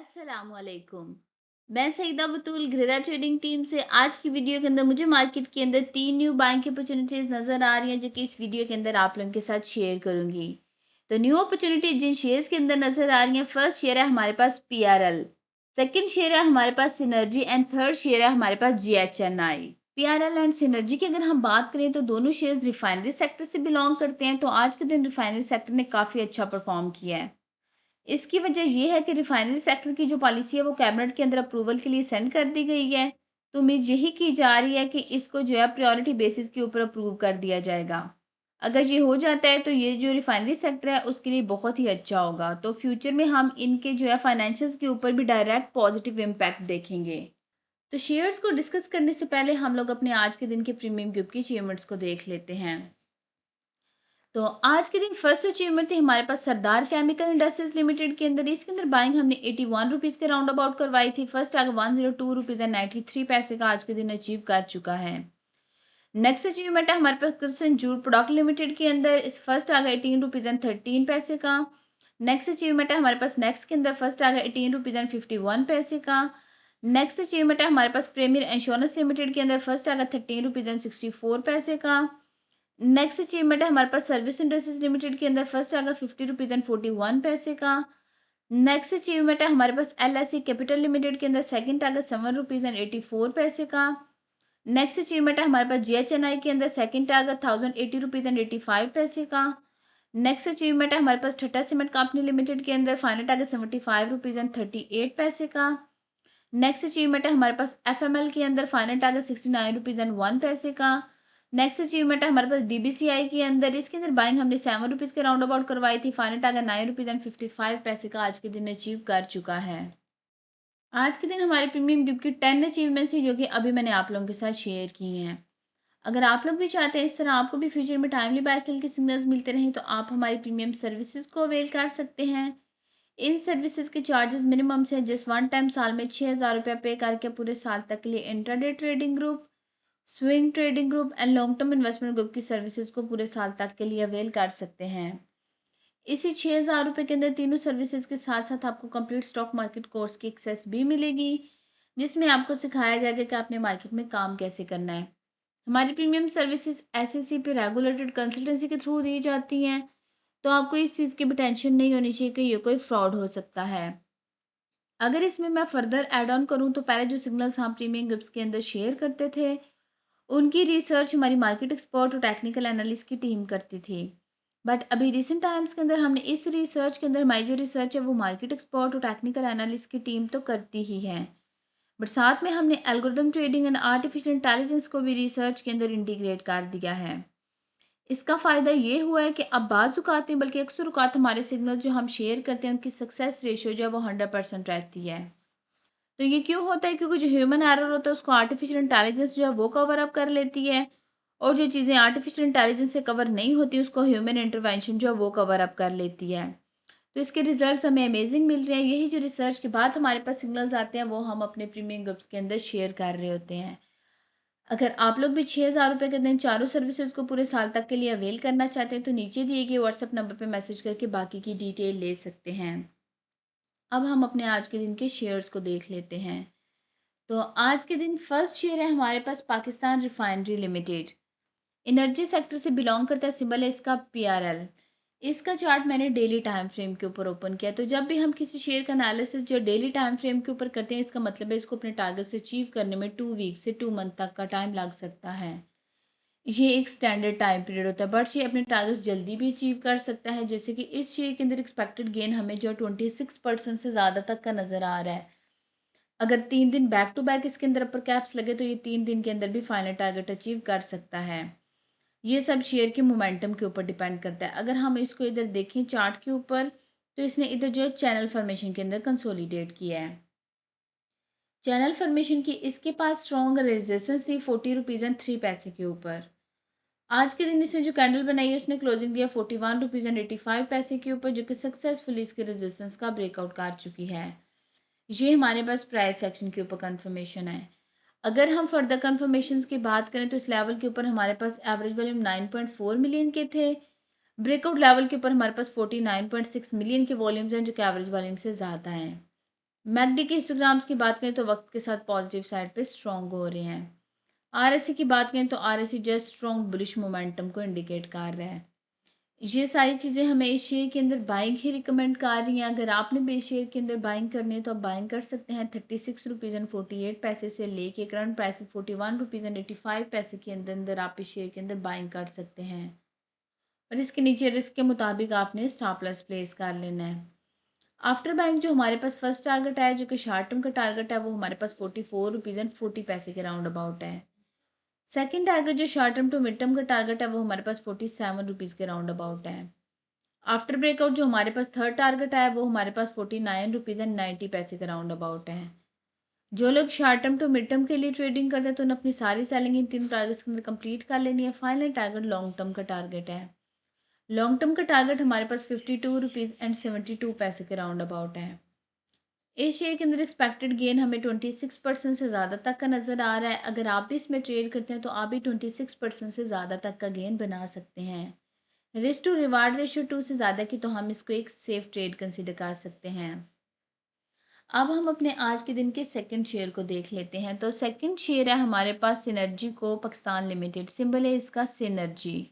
अस्सलामुअलैकुम। मैं सईदा बतूल ग्रेरा trading team से आज की वीडियो के अंदर मुझे मार्केट के अंदर 3 न्यू बाइंग अपॉर्चुनिटीज़ नज़र आ रही हैं जो कि इस वीडियो के अंदर आप लोगों के साथ शेयर करूंगी। तो न्यू अपॉर्चुनिटी जिन शेयर्स के अंदर नज़र आ रही हैं, फर्स्ट शेयर है हमारे पास पीआरएल, सेकंड शेयर है हमारे पास सिनर्जी एंड थर्ड शेयर है हमारे पास जीएचएनआई। पीआरएल एंड सिनर्जी की अगर हम बात करें तो दोनों शेयर्स रिफाइनरी सेक्टर से बिलोंग करते हैं। तो आज के दिन रिफाइनरी सेक्टर ने काफ़ी अच्छा परफॉर्म किया है। इसकी वजह ये है कि रिफाइनरी सेक्टर की जो पॉलिसी है वो कैबिनेट के अंदर अप्रूवल के लिए सेंड कर दी गई है। तो उम्मीद यही की जा रही है कि इसको जो है प्रायोरिटी बेसिस के ऊपर अप्रूव कर दिया जाएगा। अगर ये हो जाता है तो ये जो रिफाइनरी सेक्टर है उसके लिए बहुत ही अच्छा होगा। तो फ्यूचर में हम इनके जो है फाइनेंशियल्स के ऊपर भी डायरेक्ट पॉजिटिव इम्पैक्ट देखेंगे। तो शेयर्स को डिस्कस करने से पहले हम लोग अपने आज के दिन के प्रीमियम ग्रुप की अचीवमेंट्स को देख लेते हैं। तो आज के दिन फर्स्ट अचीवमेंट थी हमारे पास सरदार केमिकल इंडस्ट्रीज लिमिटेड के अंदर। इसके अंदर बाइंग हमने 81 रुपीज़ के राउंड अबाउट करवाई थी। फर्स्ट आगे 102 रुपीज़ एंड 93 पैसे का आज के दिन अचीव कर चुका है। नेक्स्ट अचीवमेंट है हमारे पास कृष्ण जूट प्रोडक्ट लिमिटेड के अंदर। इस फर्स्ट आ गया 18 रुपीज़ एंड 13 पैसे का। नेक्स्ट अचीवमेंट है हमारे पास नेक्स्ट के अंदर। फर्स्ट आ गया 18 रुपीज़ एंड 51 पैसे का। नेक्स्ट अचीवमेंट है हमारे पास प्रीमियर इंश्योरेंस लिमिटेड के अंदर। फर्स्ट आ गया 13 रुपीज़ एंड 64 पैसे का। नेक्स्ट अचीवमेंट है हमारे पास सर्विस इंडस्ट्रीज लिमिटेड के अंदर। फर्स्ट आएगा 50 रुपीज़ एंड 41 पैसे का। नेक्स्ट अचीवमेंट है हमारे पास एलआईसी कैपिटल लिमिटेड के अंदर। सेकंड आएगा 7 रुपीज़ एंड 84 पैसे का। नेक्स्ट अचीवमेंट है हमारे पास जीएचएनआई के अंदर। सेकंड आएगा 1080 रुपीज़ एंड 85 पैसे का। नेक्स्ट अचीवमेंट है हमारे पास टाटा सीमेंट कंपनी लिमिटेड के अंदर। फाइनल आएगा 75 रुपीज़ एंड 38 पैसे का। नेक्स्ट अचीवमेंट है हमारे पास एफएमएल के अंदर। फाइनल टारगेट 69 रुपीज़ एंड 1 पैसे का। नेक्स्ट अचीवमेंट है हमारे पास डीबीसीआई के अंदर। इसके अंदर बाइंग हमने 7 रुपीज़ के राउंड अबाउट करवाई थी। फाइनल टारगेट 9 रुपीज़ एंड 55 पैसे का आज के दिन अचीव कर चुका है। आज के दिन हमारे प्रीमियम ड्यूब की 10 अचीवमेंट्स थी जो कि अभी मैंने आप लोगों के साथ शेयर की हैं। अगर आप लोग भी चाहते हैं इस तरह आपको भी फ्यूचर में टाइमली बाय सेल के सिग्नल्स मिलते रहें तो आप हमारी प्रीमियम सर्विसेज को अवेल कर सकते हैं। इन सर्विसेज के चार्जेस मिनिमम से जस्ट वन टाइम साल में 6,000 रुपया पे करके पूरे साल तक के लिए intraday trading group, swing trading group and long term investment group की सर्विसेज को पूरे साल तक के लिए अवेल कर सकते हैं। इसी 6,000 रुपये के अंदर तीनों सर्विसेज के साथ साथ आपको कंप्लीट स्टॉक मार्केट कोर्स की एक्सेस भी मिलेगी, जिसमें आपको सिखाया जाएगा कि आपने मार्केट में काम कैसे करना है। हमारी प्रीमियम सर्विसेज एसएससी पे रेगुलेटेड कंसल्टेंसी के थ्रू दी जाती हैं। तो आपको इस चीज़ की भी टेंशन नहीं होनी चाहिए कि ये कोई फ्रॉड हो सकता है। अगर इसमें मैं फर्दर ऐड ऑन करूँ तो पहले जो सिग्नल्स हम प्रीमियम ग्रुप्स के अंदर शेयर करते थे, उनकी रिसर्च हमारी मार्केट एक्सपर्ट और टेक्निकल एनालिस्ट की टीम करती थी। बट अभी रिसेंट टाइम्स के अंदर हमने इस रिसर्च के अंदर हमारी जो रिसर्च है वो मार्केट एक्सपर्ट और टेक्निकल एनालिस्ट की टीम तो करती ही है, बट साथ में हमने algorithm trading and artificial intelligence को भी रिसर्च के अंदर इंटीग्रेट कर दिया है। इसका फ़ायदा ये हुआ है कि अब बाज़ औक़ात नहीं बल्कि अक्सर औक़ात हमारे सिग्नल जो हम शेयर करते हैं उनकी सक्सेस रेशियो जो है वो 100% रहती है। तो ये क्यों होता है? क्योंकि जो ह्यूमन एरर होता है उसको आर्टिफिशियल इंटेलिजेंस जो है वो कवर अप कर लेती है, और जो चीज़ें आर्टिफिशियल इंटेलिजेंस से कवर नहीं होती उसको ह्यूमन इंटरवेंशन जो है वो कवर अप कर लेती है। तो इसके रिजल्ट्स हमें अमेजिंग मिल रहे हैं। यही जो रिसर्च के बाद हमारे पास सिग्नल्स आते हैं वो हम अपने प्रीमियम ग्रुप्स के अंदर शेयर कर रहे होते हैं। अगर आप लोग भी 6,000 रुपये के दिन चारों सर्विसेज को पूरे साल तक के लिए अवेल करना चाहते हैं तो नीचे दिए गए व्हाट्सएप नंबर पे मैसेज करके बाकी की डिटेल ले सकते हैं। अब हम अपने आज के दिन के शेयर्स को देख लेते हैं। तो आज के दिन फर्स्ट शेयर है हमारे पास Pakistan refinery limited. Energy sector से बिलोंग करता है, सिंबल है इसका पीआरएल। इसका चार्ट मैंने डेली टाइम फ्रेम के ऊपर ओपन किया। तो जब भी हम किसी शेयर का एनालिसिस जो डेली टाइम फ्रेम के ऊपर करते हैं, इसका मतलब है इसको अपने टारगेट से अचीव करने में 2 वीक से 2 मंथ तक का टाइम लग सकता है। ये एक स्टैंडर्ड टाइम पीरियड होता है, बट ये अपने टारगेट्स जल्दी भी अचीव कर सकता है। जैसे कि इस शेयर के अंदर एक्सपेक्टेड गेन हमें जो 26% से ज़्यादा तक का नज़र आ रहा है। अगर 3 दिन बैक टू बैक इसके अंदर अपर कैप्स लगे तो ये 3 दिन के अंदर भी फाइनल टारगेट अचीव कर सकता है। ये सब शेयर के मोमेंटम के ऊपर डिपेंड करता है। अगर हम इसको इधर देखें चार्ट के ऊपर तो इसने इधर जो है चैनल फॉर्मेशन के अंदर कंसोलिडेट किया है। चैनल फॉर्मेशन की इसके पास स्ट्रॉन्ग रेजिस्टेंस थी 40 रुपीज़ एंड 3 पैसे के ऊपर। आज के दिन इसने जो कैंडल बनाई है उसने क्लोजिंग दिया 41 रुपीज़ एंड 85 पैसे के ऊपर, जो कि सक्सेसफुली इसके रेजिस्टेंस का ब्रेकआउट कर चुकी है। ये हमारे पास प्राइस सेक्शन के ऊपर कंफर्मेशन है। अगर हम फर्दर कंफर्मेशंस की बात करें तो इस लेवल के ऊपर हमारे पास एवरेज वॉल्यूम 9.4 मिलियन के थे। ब्रेकआउट लेवल के ऊपर हमारे पास 49.6 मिलियन के वॉल्यूम्स हैं जो कि एवरेज वॉल्यूम से ज़्यादा हैं। मैकडी के हिस्टोग्राम्स की बात करें तो वक्त के साथ पॉजिटिव साइड पे स्ट्रॉन्ग हो रहे हैं। आरएससी की बात करें तो आरएससी जो स्ट्रॉन्ग बुलिश मोमेंटम को इंडिकेट कर रहा है। ये सारी चीज़ें हमें इस शेयर के अंदर बाइंग ही रिकमेंड कर रही हैं। अगर आपने भी इस शेयर के अंदर बाइंग करनी है तो आप बाइंग कर सकते हैं 36 रुपीज़ एंड 48 पैसे से लेके करंट प्राइस 41 रुपीज़ एंड 85 पैसे के अंदर अंदर आप इस शेयर के अंदर बाइंग कर सकते हैं। और इसके नीचे रिस्क के मुताबिक आपने स्टॉप लॉस प्लेस कर लेना है। आफ्टर बाइंग जो हमारे पास फर्स्ट टारगेट है, जो कि शॉर्ट टर्म का टारगेट है, वो हमारे पास 44 रुपीज़ एंड 40 पैसे के राउंड अबाउट है। सेकंड टारगेट जो short term to mid term का टारगेट है, वो हमारे पास 47 रुपीज़ के राउंड अबाउट है। आफ्टर ब्रेकआउट जो हमारे पास थर्ड टारगेट है, वो हमारे पास 49 रुपीज़ एंड 90 पैसे के राउंड अबाउट है। जो लोग short term to mid term के लिए ट्रेडिंग करते हैं तो उन्हें अपनी सारी सेलिंग इन तीन टारगेट्स के अंदर कंप्लीट कर लेनी है। फाइनल टारगेट लॉन्ग टर्म का टारगेट है। लॉन्ग टर्म का टारगेट हमारे पास 52 रुपीज़ एंड 72 पैसे के राउंड अबाउट है। इस शेयर के अंदर एक्सपेक्टेड गेन हमें 26% से ज़्यादा तक का नज़र आ रहा है। अगर आप भी इसमें ट्रेड करते हैं तो आप भी 26% से ज़्यादा तक का गेन बना सकते हैं। रिस्क टू रिवार्ड रेशियो 2 से ज़्यादा की तो हम इसको एक सेफ ट्रेड कंसीडर कर सकते हैं। अब हम अपने आज के दिन के सेकंड शेयर को देख लेते हैं। तो सेकंड शेयर है हमारे पास सिनर्जी को पाकिस्तान लिमिटेड, सिंबल है इसका synergy.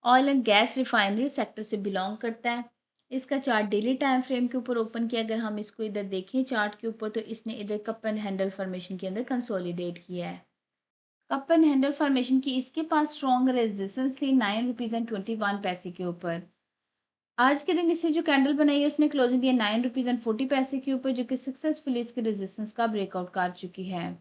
Oil and gas refinery sector से बिलोंग करता है। इसका चार्ट डेली टाइम फ्रेम के ऊपर ओपन किया। अगर हम इसको इधर देखें चार्ट के ऊपर तो इसने इधर कप एंड हैंडल फॉर्मेशन के अंदर कंसोलिडेट किया है। कप एंड हैंडल फॉर्मेशन की इसके पास स्ट्रॉन्ग रेजिस्टेंस थी 9 रुपीज़ एंड 21 पैसे के ऊपर। आज के दिन इसने जो कैंडल बनाई है उसने क्लोजिंग दिया 9 रुपीज़ एंड 40 पैसे के ऊपर, जो कि सक्सेसफुली इसके रेजिस्टेंस का ब्रेकआउट कर चुकी है।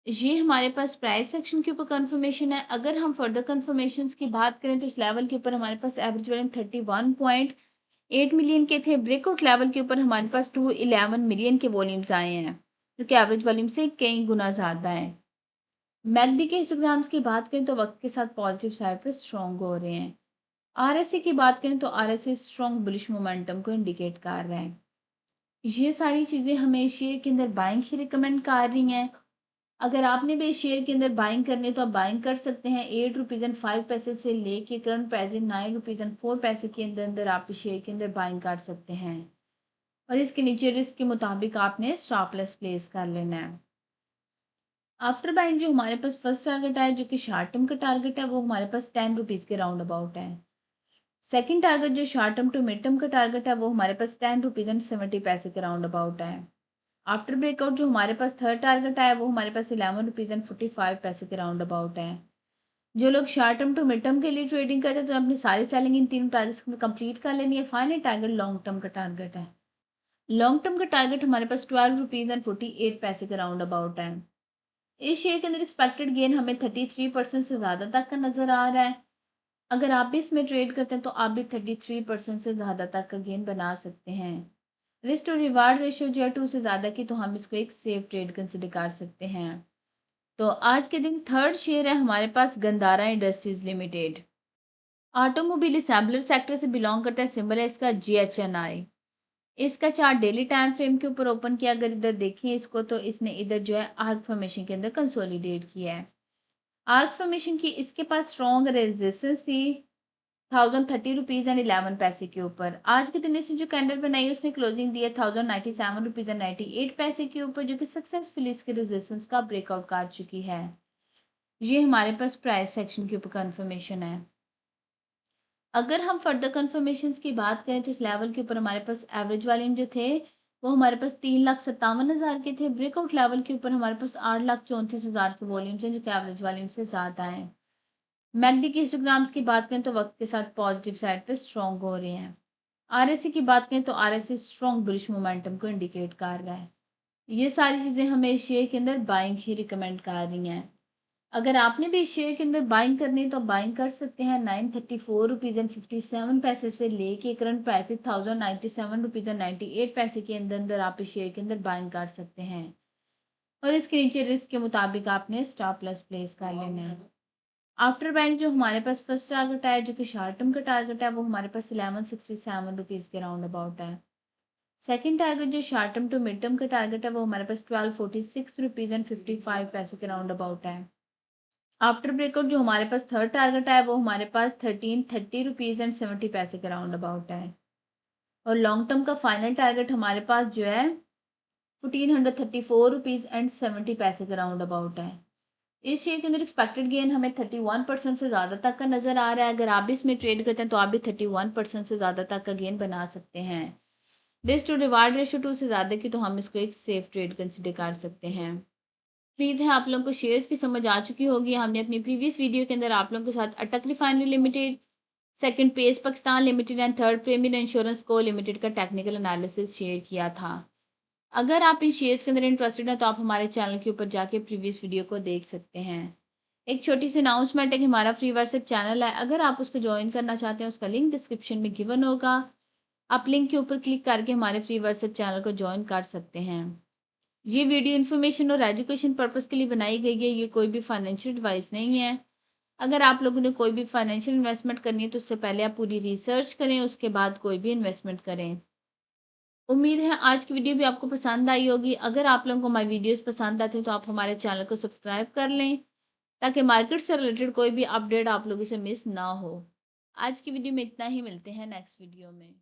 ये हमारे पास प्राइस सेक्शन के ऊपर कंफर्मेशन है। अगर हम फर्दर कंफर्मेशन की बात करें तो इस लेवल के ऊपर हमारे पास एवरेज वैल्यू 31.8 मिलियन के थे। ब्रेकआउट लेवल के ऊपर हमारे पास 211 मिलियन के वॉल्यूम्स आए हैं, जो कि एवरेज वॉल्यूम से कई गुना ज़्यादा है। मैकडी के हिस्टोग्राम्स की बात करें तो वक्त के साथ पॉजिटिव साइड पर स्ट्रॉन्ग हो रहे हैं। आरएससी की बात करें तो आरएससी स्ट्रॉन्ग बुलिश मोमेंटम को इंडिकेट कर रहा है। ये सारी चीज़ें हमें शेयर के अंदर बाइंग ही रिकमेंड कर रही हैं। अगर आपने भी शेयर के अंदर बाइंग करनी है तो आप बाइंग कर सकते हैं 8 रुपीज़ एंड 5 पैसे से लेके करंट प्राइस 9 रुपीज़ एंड 4 पैसे के अंदर अंदर आप इस शेयर के अंदर बाइंग कर सकते हैं। और इसके नीचे रिस्क के मुताबिक आपने स्टॉप लॉस प्लेस कर लेना है। आफ्टर बाइंग जो हमारे पास फर्स्ट टारगेट है, जो कि शॉर्ट टर्म का टारगेट है, वो हमारे पास 10 रुपीज़ के राउंड अबाउट है। सेकंड टारगेट जो short term to mid term का टारगेट है, वो हमारे पास 10 रुपीज़ एंड 70 पैसे के राउंड अबाउट है। आफ्टर ब्रेकआउट जो हमारे पास थर्ड टारगेट है, वो हमारे पास 11 रुपीज़ एंड 45 पैसे के राउंड अबाउट है। जो लोग short term to mid term के लिए ट्रेडिंग करते हैं तो अपनी सारी सेलिंग इन तीन टारगेट्स में कंप्लीट कर लेनी है। फाइनल टारगेट लॉन्ग टर्म का टारगेट है। लॉन्ग टर्म का टारगेट हमारे पास 12 रुपीज़ एंड 48 पैसे के राउंड अबाउट है। इस शेयर के अंदर एक्सपेक्टेड गेन हमें 33% से ज़्यादा तक का नज़र आ रहा है। अगर आप भी इसमें ट्रेड करते हैं तो आप भी 33% से ज़्यादा तक का गेन बना सकते हैं। रिस्क टू रिवार्ड रेशियो जो है 2 से ज़्यादा की तो हम इसको एक सेफ ट्रेड कंसिडर कर सकते हैं। तो आज के दिन थर्ड शेयर है हमारे पास Gandhara industries limited. Automobile assembler sector से बिलोंग करता है, सिंबल है इसका GHNI। इसका चार्ट डेली टाइम फ्रेम के ऊपर ओपन किया। अगर इधर देखें इसको तो इसने इधर जो है आर्क फॉर्मेशन के अंदर कंसोलिडेट किया है। आर्क फॉर्मेशन की इसके पास स्ट्रॉन्ग रेजिस्टेंस थी 1030 रुपीज़ एंड 11 पैसे के ऊपर। आज के दिन इसने जो कैंडल बनाई है उसने क्लोजिंग दिया 1097 रुपीज़ एंड 98 पैसे के ऊपर, जो कि सक्सेसफुली इसके रेजिस्टेंस का ब्रेकआउट कर चुकी है। ये हमारे पास प्राइस सेक्शन के ऊपर कंफर्मेशन है। अगर हम फर्दर कंफर्मेशंस की बात करें तो इस लेवल के ऊपर हमारे पास एवरेज वॉल्यूम जो थे वो हमारे पास 3,57,000 के थे। ब्रेकआउट लेवल के ऊपर हमारे पास 8,34,000 के वॉल्यूम्स हैं, जो कि एवरेज वॉल्यूम से ज़्यादा है। मैकडी के हिस्टोग्राम्स की बात करें तो वक्त के साथ पॉजिटिव साइड पे स्ट्रॉन्ग हो रहे हैं। आरएससी की बात करें तो आरएससी स्ट्रॉन्ग बुलिश मोमेंटम को इंडिकेट कर रहा है। ये सारी चीज़ें हमें इस शेयर के अंदर बाइंग ही रिकमेंड कर रही हैं। अगर आपने भी इस शेयर के अंदर बाइंग करनी है तो बाइंग कर सकते हैं 934 रुपीज़ एंड 57 पैसे से लेके करंट प्राइस 1097 रुपीज़ एंड 98 पैसे के अंदर अंदर आप इस शेयर के अंदर बाइंग कर सकते हैं। और इसके नीचे रिस्क के मुताबिक आपने स्टॉप लॉस प्लेस कर लेना है। आफ्टर बैंक जो हमारे पास फर्स्ट टारगेट है, जो कि शॉर्ट टर्म का टारगेट है, वो हमारे पास 1167 रुपीज़ के राउंड अबाउट है। सेकंड टारगेट जो short term to mid term का टारगेट है, वो हमारे पास 1246 रुपीज़ एंड 55 पैसे के राउंड अबाउट है। आफ्टर ब्रेकआउट जो हमारे पास थर्ड टारगेट है, वो हमारे पास 1330 रुपीज़ एंड 70 पैसे के राउंड अबाउट है। और लॉन्ग टर्म का फाइनल टारगेट हमारे पास जो है 1434 रुपीज़ एंड 70 पैसे के राउंड अबाउट है। इस शेयर के अंदर एक्सपेक्टेड गेन हमें 31% से ज़्यादा तक का नज़र आ रहा है। अगर आप भी इसमें ट्रेड करते हैं तो आप भी 31% से ज़्यादा तक का गेन बना सकते हैं। रिस्क टू रिवार्ड रेशियो 2 से ज़्यादा की तो हम इसको एक सेफ ट्रेड कंसिडर कर सकते हैं। उम्मीद है आप लोगों को शेयर्स की समझ आ चुकी होगी। हमने अपनी प्रीवियस वीडियो के अंदर आप लोगों के साथ Attock refinery limited, second Pace Pakistan limited and third premier insurance co limited का टेक्निकल एनालिसिस शेयर किया था। अगर आप इन शेयर्स के अंदर इंटरेस्टेड हैं तो आप हमारे चैनल के ऊपर जाके प्रीवियस वीडियो को देख सकते हैं। एक छोटी सी अनाउंसमेंट है कि हमारा फ्री व्हाट्सएप चैनल है, अगर आप उसको ज्वाइन करना चाहते हैं उसका लिंक डिस्क्रिप्शन में गिवन होगा। आप लिंक के ऊपर क्लिक करके हमारे फ्री व्हाट्सएप चैनल को ज्वाइन कर सकते हैं। ये वीडियो इन्फॉर्मेशन और एजुकेशन पर्पस के लिए बनाई गई है, ये कोई भी फाइनेंशियल एडवाइस नहीं है। अगर आप लोगों ने कोई भी फाइनेंशियल इन्वेस्टमेंट करनी है तो उससे पहले आप पूरी रिसर्च करें, उसके बाद कोई भी इन्वेस्टमेंट करें। उम्मीद है आज की वीडियो भी आपको पसंद आई होगी। अगर आप लोगों को हमारी वीडियोस पसंद आते हैं तो आप हमारे चैनल को सब्सक्राइब कर लें, ताकि मार्केट से रिलेटेड कोई भी अपडेट आप लोगों से मिस ना हो। आज की वीडियो में इतना ही, मिलते हैं नेक्स्ट वीडियो में।